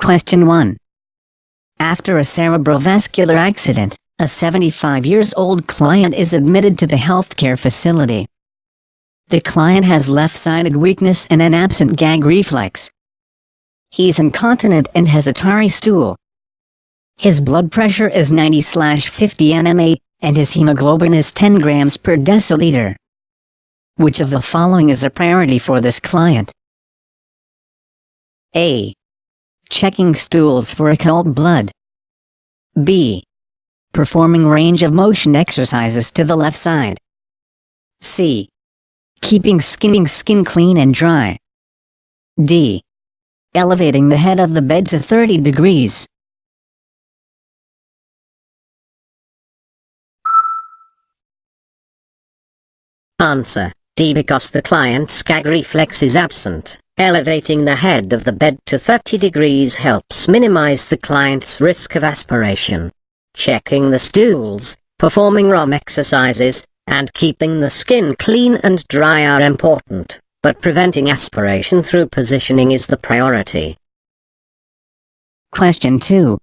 Question 1. After a cerebrovascular accident, a 75-year-old client is admitted to the healthcare facility. The client has left-sided weakness and an absent gag reflex. He's incontinent and has a tarry stool. His blood pressure is 90/50 mmHg, and his hemoglobin is 10 grams per deciliter. Which of the following is a priority for this client? A. Checking stools for occult blood. B. Performing range of motion exercises to the left side. C. Keeping skin clean and dry. D. Elevating the head of the bed to 30 degrees. Answer: D, because the client's gag reflex is absent. Elevating the head of the bed to 30 degrees helps minimize the client's risk of aspiration. Checking the stools, performing ROM exercises, and keeping the skin clean and dry are important, but preventing aspiration through positioning is the priority. Question 2.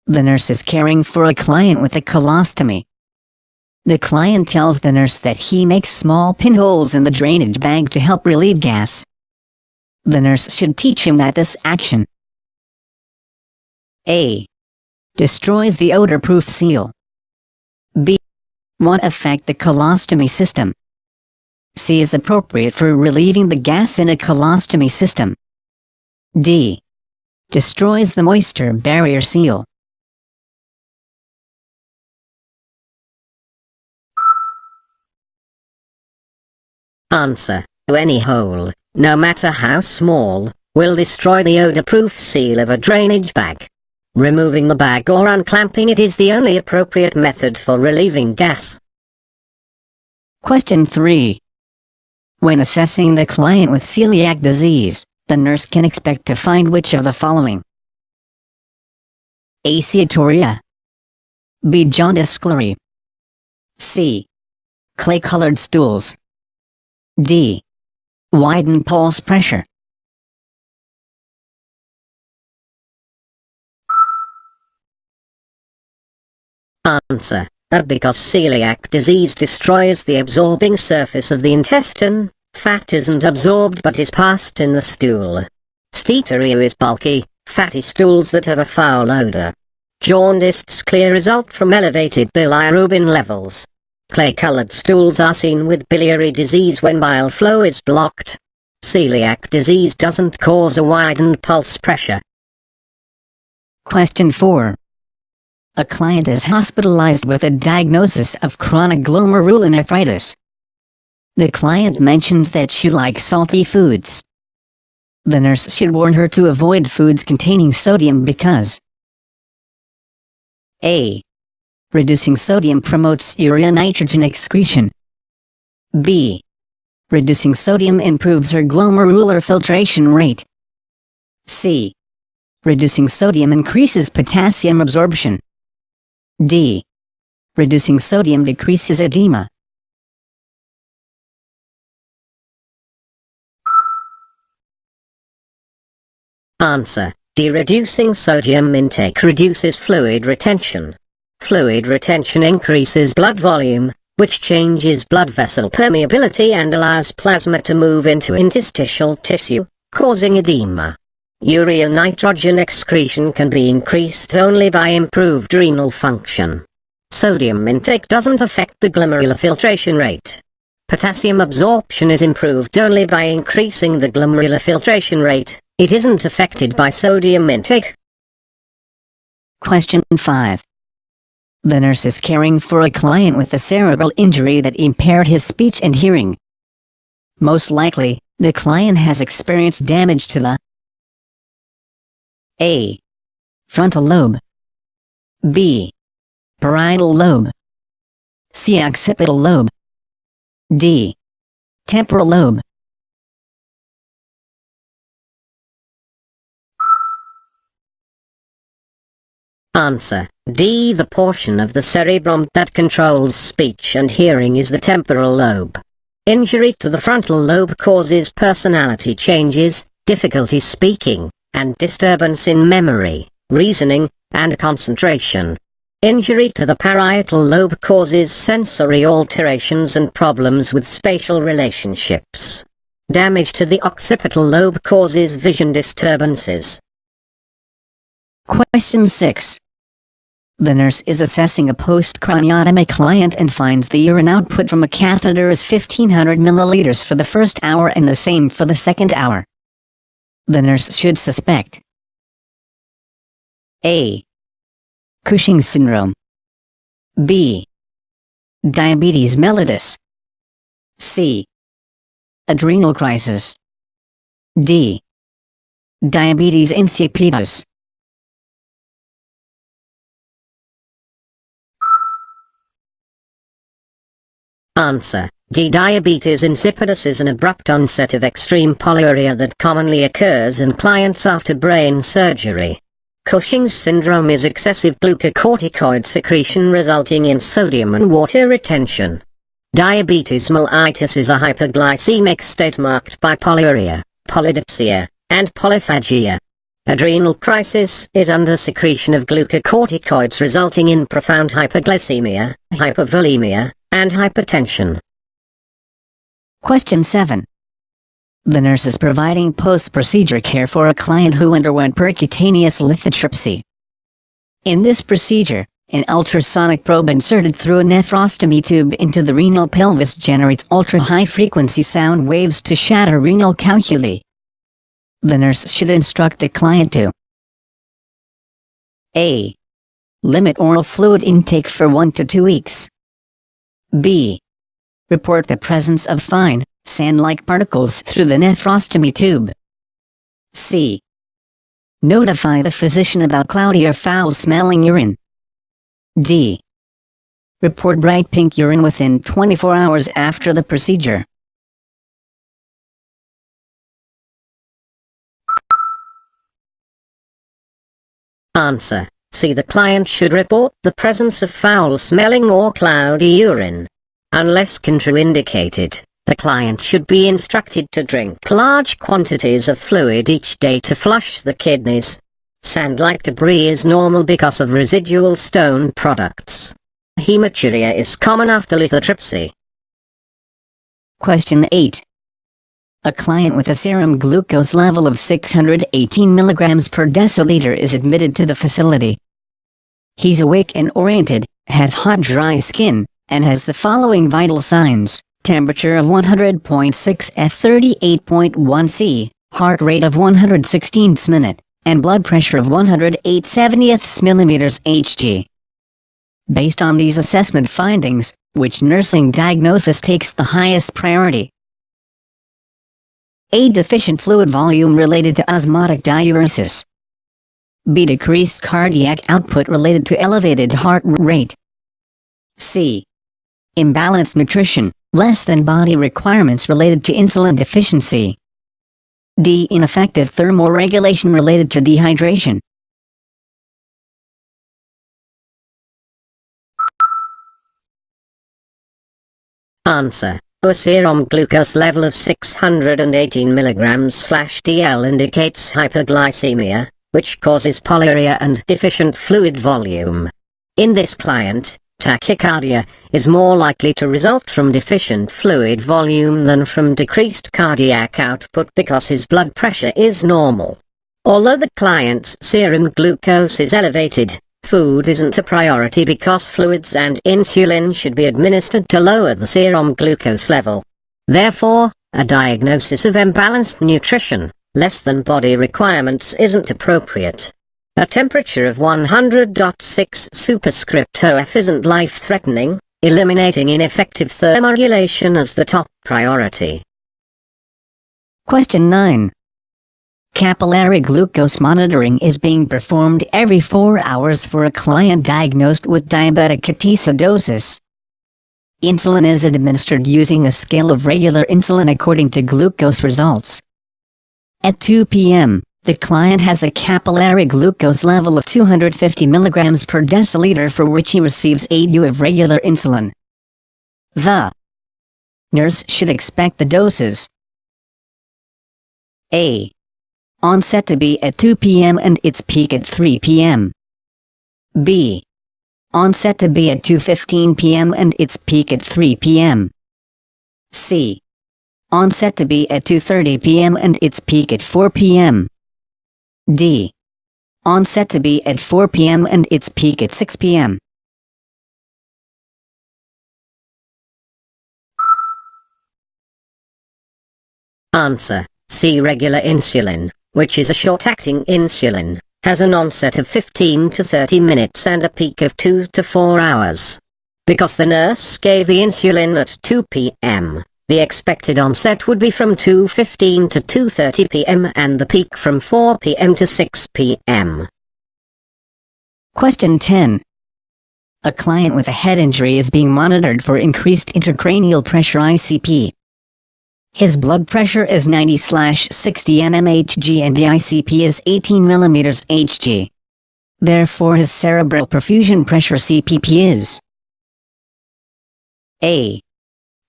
The nurse is caring for a client with a colostomy. The client tells the nurse that he makes small pinholes in the drainage bag to help relieve gas. The nurse should teach him that this action A. Destroys the odor-proof seal. B. Won't affect the colostomy system. C. Is appropriate for relieving the gas in a colostomy system. D. Destroys the moisture barrier seal. Answer: any hole, no matter how small, will destroy the odor-proof seal of a drainage bag. Removing the bag or unclamping it is the only appropriate method for relieving gas. Question 3. When assessing the client with celiac disease, the nurse can expect to find which of the following? A. Steatorrhea. B. Jaundice sclerosis. C. Clay-colored stools. D. Widened pulse pressure. Answer: because celiac disease destroys the absorbing surface of the intestine, fat isn't absorbed but is passed in the stool. Steatorrhea is bulky, fatty stools that have a foul odor. Jaundiced clear result from elevated bilirubin levels. Clay-colored stools are seen with biliary disease when bile flow is blocked. Celiac disease doesn't cause a widened pulse pressure. Question 4. A client is hospitalized with a diagnosis of chronic glomerulonephritis. The client mentions that she likes salty foods. The nurse should warn her to avoid foods containing sodium because A. Reducing sodium promotes urea nitrogen excretion. B. Reducing sodium improves her glomerular filtration rate. C. Reducing sodium increases potassium absorption. D. Reducing sodium decreases edema. Answer: D. Reducing sodium intake reduces fluid retention. Fluid retention increases blood volume, which changes blood vessel permeability and allows plasma to move into interstitial tissue, causing edema. Urea nitrogen excretion can be increased only by improved renal function. Sodium intake doesn't affect the glomerular filtration rate. Potassium absorption is improved only by increasing the glomerular filtration rate. It isn't affected by sodium intake. Question 5. The nurse is caring for a client with a cerebral injury that impaired his speech and hearing. Most likely, the client has experienced damage to the A. Frontal lobe. B. Parietal lobe. C. Occipital lobe. D. Temporal lobe. Answer: D. The portion of the cerebrum that controls speech and hearing is the temporal lobe. Injury to the frontal lobe causes personality changes, difficulty speaking, and disturbance in memory, reasoning, and concentration. Injury to the parietal lobe causes sensory alterations and problems with spatial relationships. Damage to the occipital lobe causes vision disturbances. Question 6. The nurse is assessing a post-craniotomy client and finds the urine output from a catheter is 1500 milliliters for the first hour and the same for the second hour. The nurse should suspect A. Cushing's syndrome, B. Diabetes mellitus, C. Adrenal crisis, D. Diabetes insipidus. Answer: D. Diabetes insipidus is an abrupt onset of extreme polyuria that commonly occurs in clients after brain surgery. Cushing's syndrome is excessive glucocorticoid secretion resulting in sodium and water retention. Diabetes mellitus is a hyperglycemic state marked by polyuria, polydipsia, and polyphagia. Adrenal crisis is under-secretion of glucocorticoids resulting in profound hyperglycemia, hypovolemia, and hypertension. Question 7. The nurse is providing post-procedure care for a client who underwent percutaneous lithotripsy. In this procedure, an ultrasonic probe inserted through a nephrostomy tube into the renal pelvis generates ultra-high-frequency sound waves to shatter renal calculi. The nurse should instruct the client to A. Limit oral fluid intake for 1 to 2 weeks. B. Report the presence of fine, sand-like particles through the nephrostomy tube. C. Notify the physician about cloudy or foul-smelling urine. D. Report bright pink urine within 24 hours after the procedure. Answer: C. The client should report the presence of foul-smelling or cloudy urine. Unless contraindicated, the client should be instructed to drink large quantities of fluid each day to flush the kidneys. Sand-like debris is normal because of residual stone products. Hematuria is common after lithotripsy. Question 8. A client with a serum glucose level of 618 milligrams per deciliter is admitted to the facility. He's awake and oriented, has hot dry skin, and has the following vital signs: temperature of 100.6 F 38.1 C, heart rate of 116th minute, and blood pressure of 108/70 millimeters Hg. Based on these assessment findings, which nursing diagnosis takes the highest priority? A. Deficient fluid volume related to osmotic diuresis. B. Decreased cardiac output related to elevated heart rate. C. Imbalanced nutrition, less than body requirements related to insulin deficiency. D. Ineffective thermoregulation related to dehydration. Answer: a serum glucose level of 618 mg/dl indicates hyperglycemia, which causes polyuria and deficient fluid volume. In this client, tachycardia is more likely to result from deficient fluid volume than from decreased cardiac output because his blood pressure is normal. Although the client's serum glucose is elevated, food isn't a priority because fluids and insulin should be administered to lower the serum glucose level. Therefore, a diagnosis of imbalanced nutrition, less than body requirements, isn't appropriate. A temperature of 100.6 superscript OF isn't life-threatening, eliminating ineffective thermoregulation as the top priority. Question 9. Capillary glucose monitoring is being performed every 4 hours for a client diagnosed with diabetic ketoacidosis. Insulin is administered using a scale of regular insulin according to glucose results. At 2 p.m., the client has a capillary glucose level of 250 milligrams per deciliter for which he receives 8 U of regular insulin. The nurse should expect the doses: A. Onset to be at 2 p.m. and its peak at 3 p.m. B. Onset to be at 2:15 p.m. and its peak at 3 p.m. C. Onset to be at 2:30 p.m. and its peak at 4 p.m. D. Onset to be at 4 p.m. and its peak at 6 p.m. Answer: C. Regular insulin, which is a short-acting insulin, has an onset of 15 to 30 minutes and a peak of 2 to 4 hours. Because the nurse gave the insulin at 2 p.m., the expected onset would be from 2:15 to 2:30 p.m. and the peak from 4 p.m. to 6 p.m. Question 10. A client with a head injury is being monitored for increased intracranial pressure ICP. His blood pressure is 90/60 mmHg and the ICP is 18 mm Hg. Therefore his cerebral perfusion pressure CPP is A.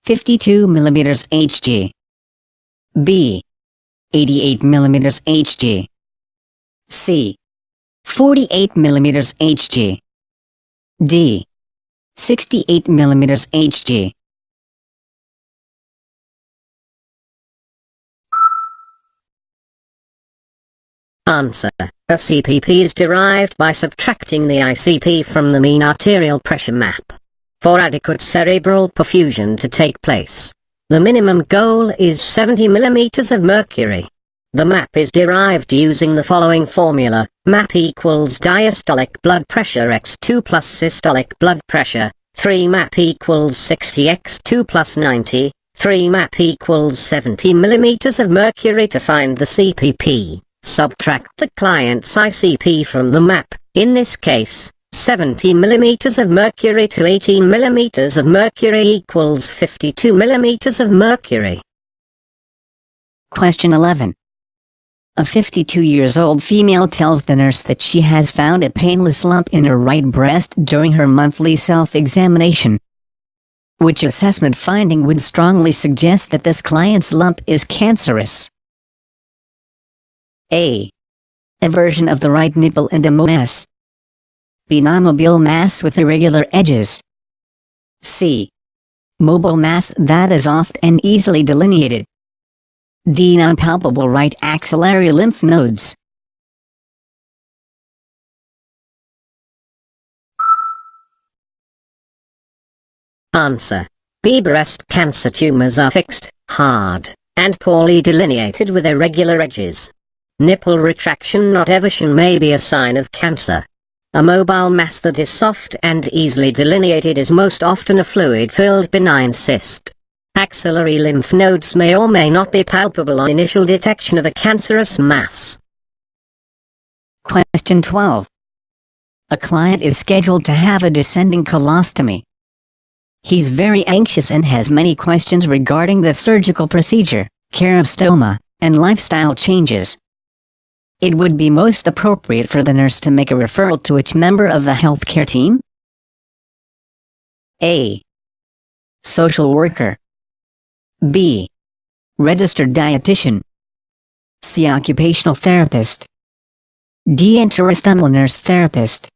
52 mm Hg. B. 88 mm Hg. C. 48 mm Hg. D. 68 mm Hg. Answer: a CPP is derived by subtracting the ICP from the mean arterial pressure map. For adequate cerebral perfusion to take place, the minimum goal is 70 mm of mercury. The map is derived using the following formula: map equals diastolic blood pressure x2 plus systolic blood pressure, 3 map equals 60 x2 plus 90, 3 map equals 70 mm of mercury. To find the CPP, subtract the client's ICP from the map, in this case, 70 mm of mercury to 18 mm of mercury equals 52 mm of mercury. Question 11. A 52-years-old female tells the nurse that she has found a painless lump in her right breast during her monthly self-examination. Which assessment finding would strongly suggest that this client's lump is cancerous? A. Eversion of the right nipple and a mass. B. Non-mobile mass with irregular edges. C. Mobile mass that is oft and easily delineated. D. Non-palpable right axillary lymph nodes. Answer: B. Breast cancer tumors are fixed, hard, and poorly delineated with irregular edges. Nipple retraction not eversion may be a sign of cancer. A mobile mass that is soft and easily delineated is most often a fluid-filled benign cyst. Axillary lymph nodes may or may not be palpable on initial detection of a cancerous mass. Question 12. A client is scheduled to have a descending colostomy. He's very anxious and has many questions regarding the surgical procedure, care of stoma, and lifestyle changes. It would be most appropriate for the nurse to make a referral to which member of the healthcare team? A. Social worker. B. Registered dietitian. C. Occupational therapist. D. Interstitial nurse therapist.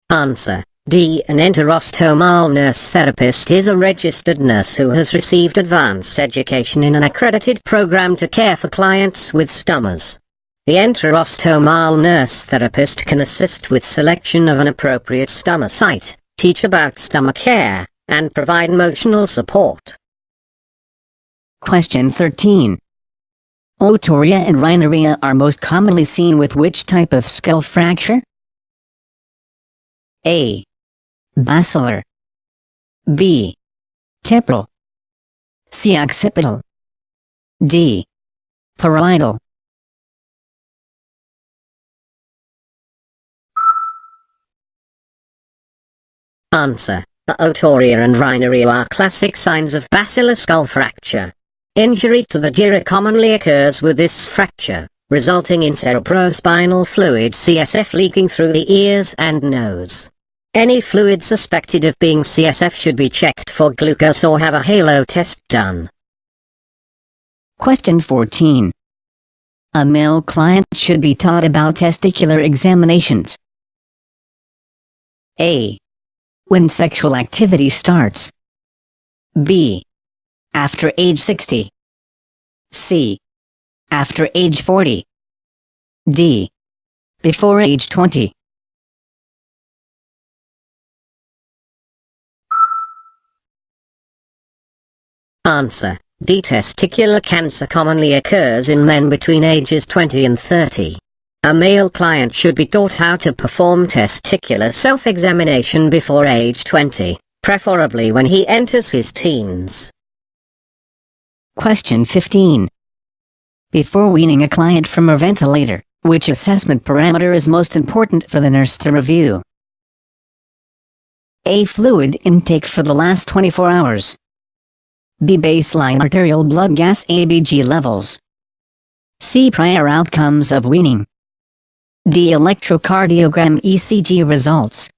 Answer: D. An enterostomal nurse therapist is a registered nurse who has received advanced education in an accredited program to care for clients with stomas. The enterostomal nurse therapist can assist with selection of an appropriate stoma site, teach about stoma care, and provide emotional support. Question 13. Otorrhea and rhinorrhea are most commonly seen with which type of skull fracture? A. Basilar. B. Temporal. C. Occipital. D. Parietal. Answer: Otorrhea and rhinorrhea are classic signs of basilar skull fracture. Injury to the dura commonly occurs with this fracture, resulting in cerebrospinal fluid CSF leaking through the ears and nose. Any fluid suspected of being CSF should be checked for glucose or have a halo test done. Question 14. A male client should be taught about testicular examinations. A. When sexual activity starts. B. After age 60. C. After age 40. D. Before age 20. Answer. D. Testicular cancer commonly occurs in men between ages 20 and 30. A male client should be taught how to perform testicular self-examination before age 20, preferably when he enters his teens. Question 15. Before weaning a client from a ventilator, which assessment parameter is most important for the nurse to review? A. Fluid intake for the last 24 hours. B. Baseline arterial blood gas ABG levels. C. Prior outcomes of weaning. D. Electrocardiogram ECG results.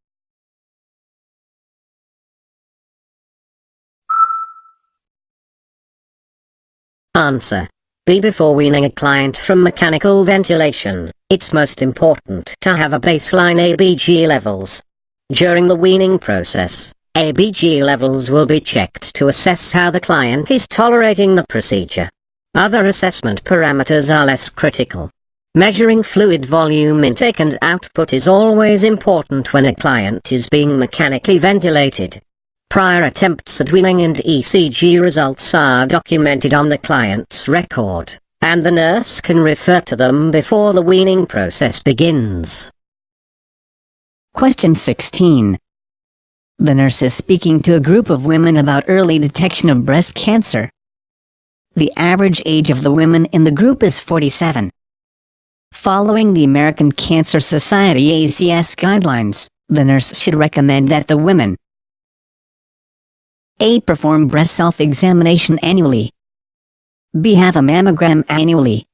Answer. B. Before weaning a client from mechanical ventilation, it's most important to have a baseline ABG levels. During the weaning process, ABG levels will be checked to assess how the client is tolerating the procedure. Other assessment parameters are less critical. Measuring fluid volume intake and output is always important when a client is being mechanically ventilated. Prior attempts at weaning and ECG results are documented on the client's record, and the nurse can refer to them before the weaning process begins. Question 16. The nurse is speaking to a group of women about early detection of breast cancer. The average age of the women in the group is 47. Following the American Cancer Society ACS guidelines, the nurse should recommend that the women A. Perform breast self-examination annually. B. Have a mammogram annually.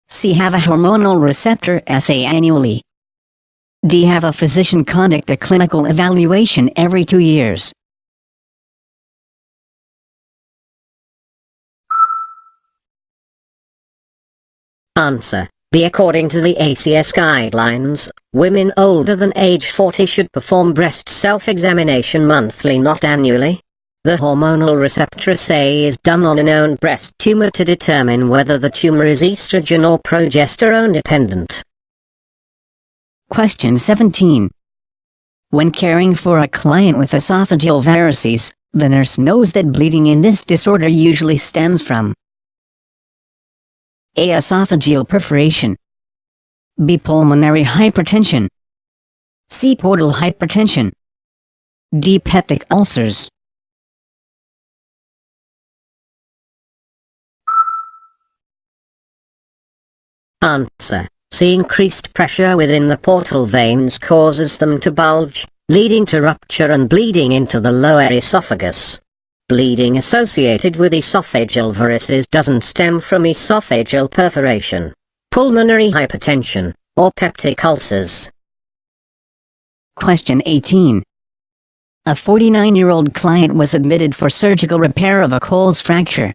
C. Have a hormonal receptor assay annually. D. Have a physician conduct a clinical evaluation every 2 years. Answer. B. According to the ACS guidelines, women older than age 40 should perform breast self-examination monthly, not annually. The hormonal receptor assay is done on a known breast tumor to determine whether the tumor is estrogen or progesterone dependent. Question 17. When caring for a client with esophageal varices, the nurse knows that bleeding in this disorder usually stems from A. Esophageal perforation. B. Pulmonary hypertension. C. Portal hypertension. D. Peptic ulcers. Answer. C. Increased pressure within the portal veins causes them to bulge, leading to rupture and bleeding into the lower esophagus. Bleeding associated with esophageal varices doesn't stem from esophageal perforation, pulmonary hypertension, or peptic ulcers. Question 18. A 49-year-old client was admitted for surgical repair of a Coles fracture.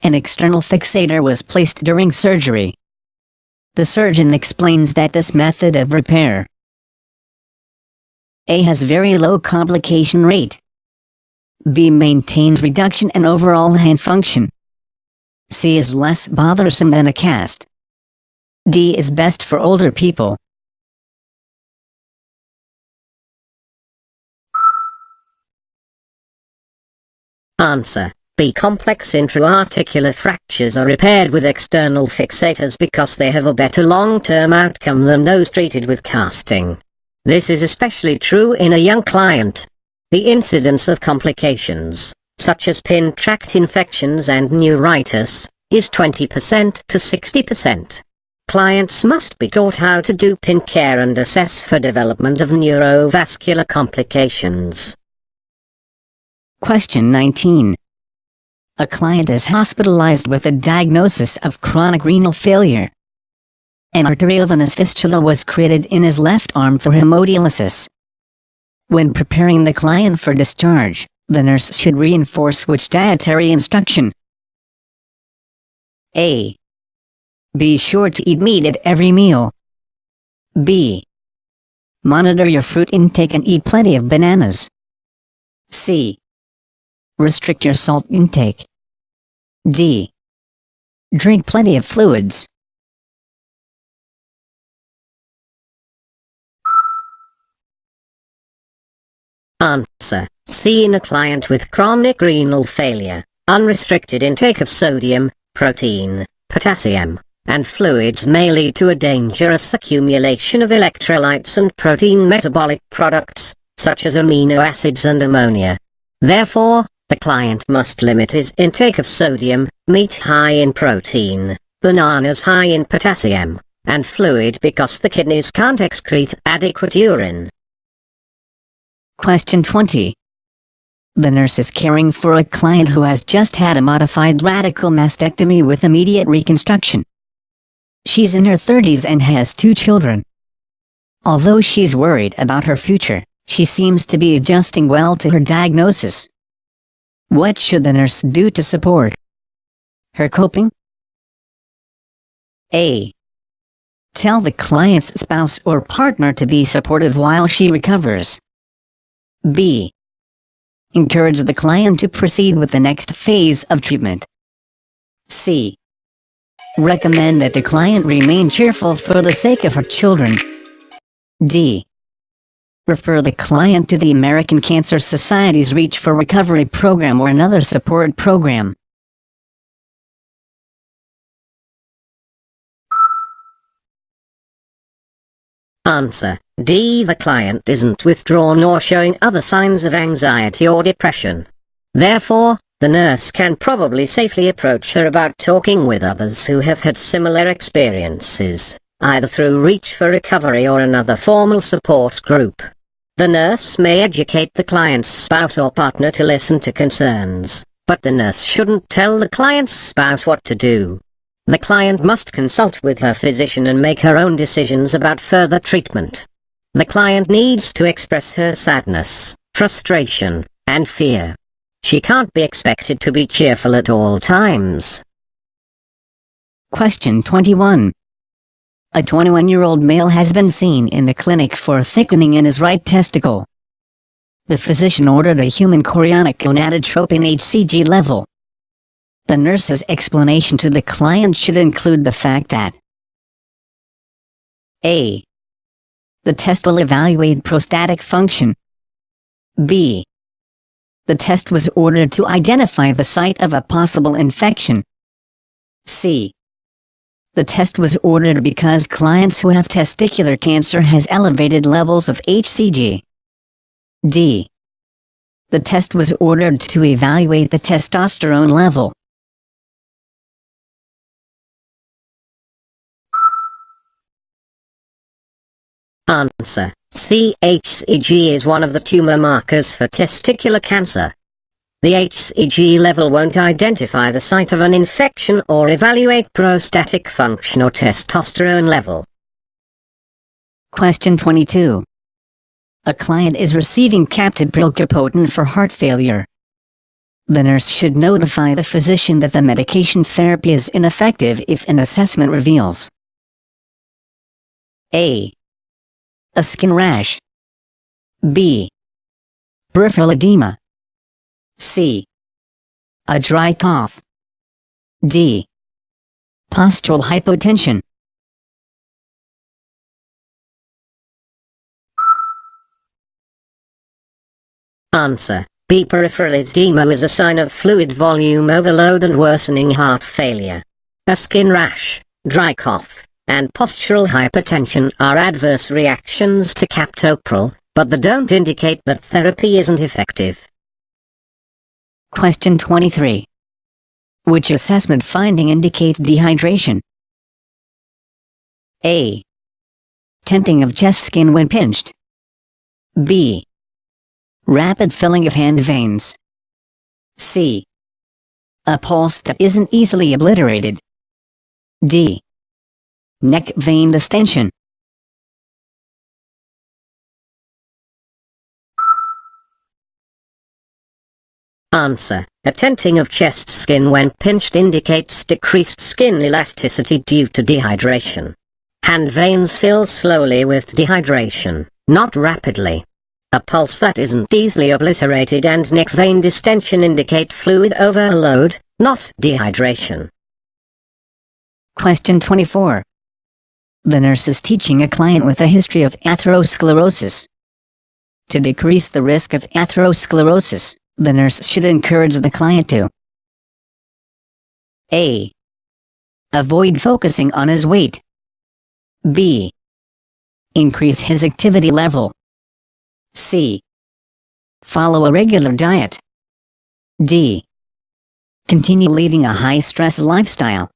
An external fixator was placed during surgery. The surgeon explains that this method of repair A. has very low complication rate. B. maintains reduction and overall hand function. C. is less bothersome than a cast. D. is best for older people. Answer. B. Complex intra-articular fractures are repaired with external fixators because they have a better long-term outcome than those treated with casting. This is especially true in a young client. The incidence of complications, such as pin tract infections and neuritis, is 20% to 60%. Clients must be taught how to do pin care and assess for development of neurovascular complications. Question 19. A client is hospitalized with a diagnosis of chronic renal failure. An arteriovenous fistula was created in his left arm for hemodialysis. When preparing the client for discharge, the nurse should reinforce which dietary instruction? A. Be sure to eat meat at every meal. B. Monitor your fruit intake and eat plenty of bananas. C. Restrict your salt intake. D. Drink plenty of fluids. Answer. C. In a client with chronic renal failure, unrestricted intake of sodium, protein, potassium, and fluids may lead to a dangerous accumulation of electrolytes and protein metabolic products, such as amino acids and ammonia. Therefore, the client must limit his intake of sodium, meat high in protein, bananas high in potassium, and fluid because the kidneys can't excrete adequate urine. Question 20. The nurse is caring for a client who has just had a modified radical mastectomy with immediate reconstruction. She's in her 30s and has 2 children. Although she's worried about her future, she seems to be adjusting well to her diagnosis. What should the nurse do to support her coping? A. Tell the client's spouse or partner to be supportive while she recovers. B. Encourage the client to proceed with the next phase of treatment. C. Recommend that the client remain cheerful for the sake of her children. D. Refer the client to the American Cancer Society's Reach for Recovery program or another support program. Answer. D. The client isn't withdrawn or showing other signs of anxiety or depression. Therefore, the nurse can probably safely approach her about talking with others who have had similar experiences, either through Reach for Recovery or another formal support group. The nurse may educate the client's spouse or partner to listen to concerns, but the nurse shouldn't tell the client's spouse what to do. The client must consult with her physician and make her own decisions about further treatment. The client needs to express her sadness, frustration, and fear. She can't be expected to be cheerful at all times. Question 21. A 21-year-old male has been seen in the clinic for thickening in his right testicle. The physician ordered a human chorionic gonadotropin HCG level. The nurse's explanation to the client should include the fact that A. The test will evaluate prostatic function. B. The test was ordered to identify the site of a possible infection. C. The test was ordered because clients who have testicular cancer has elevated levels of HCG. D. The test was ordered to evaluate the testosterone level. Answer. C. HCG is one of the tumor markers for testicular cancer. The HCG level won't identify the site of an infection or evaluate prostatic function or testosterone level. Question 22. A client is receiving captopril for heart failure. The nurse should notify the physician that the medication therapy is ineffective if an assessment reveals A. A skin rash. B. Peripheral edema. C. A dry cough. D. Postural hypotension. Answer. B. Peripheral edema is a sign of fluid volume overload and worsening heart failure. A skin rash, dry cough, and postural hypertension are adverse reactions to captopril, but they don't indicate that therapy isn't effective. Question 23. Which assessment finding indicates dehydration? A. Tenting of chest skin when pinched. B. Rapid filling of hand veins. C. A pulse that isn't easily obliterated. D. Neck vein distension. Answer. A tenting of chest skin when pinched indicates decreased skin elasticity due to dehydration. Hand veins fill slowly with dehydration, not rapidly. A pulse that isn't easily obliterated and neck vein distension indicate fluid overload, not dehydration. Question 24. The nurse is teaching a client with a history of atherosclerosis. To decrease the risk of atherosclerosis, the nurse should encourage the client to A. Avoid focusing on his weight. B. Increase his activity level. C. Follow a regular diet. D. Continue leading a high-stress lifestyle.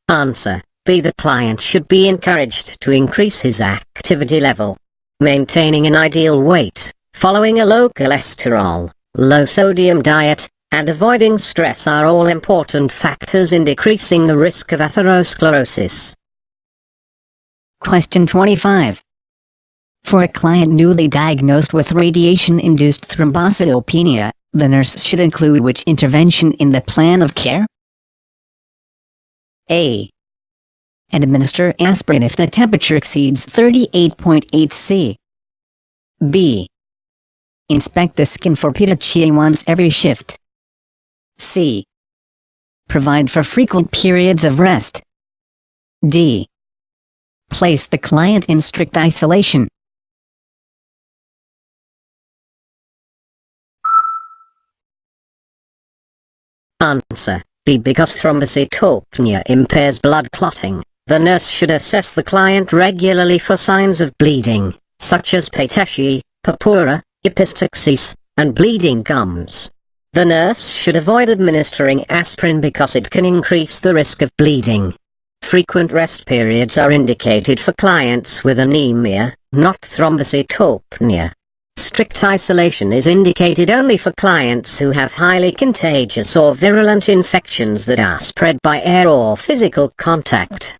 Answer. B. The client should be encouraged to increase his activity level. Maintaining an ideal weight, following a low cholesterol, low sodium diet, and avoiding stress are all important factors in decreasing the risk of atherosclerosis. Question 25. For a client newly diagnosed with radiation-induced thrombocytopenia, the nurse should include which intervention in the plan of care? A. Administer aspirin if the temperature exceeds 38.8 C. B. Inspect the skin for petechia once every shift. C. Provide for frequent periods of rest. D. Place the client in strict isolation. Answer. B. Because thrombocytopenia impairs blood clotting, the nurse should assess the client regularly for signs of bleeding, such as petechiae, purpura, epistaxis, and bleeding gums. The nurse should avoid administering aspirin because it can increase the risk of bleeding. Frequent rest periods are indicated for clients with anemia, not thrombocytopenia. Strict isolation is indicated only for clients who have highly contagious or virulent infections that are spread by air or physical contact.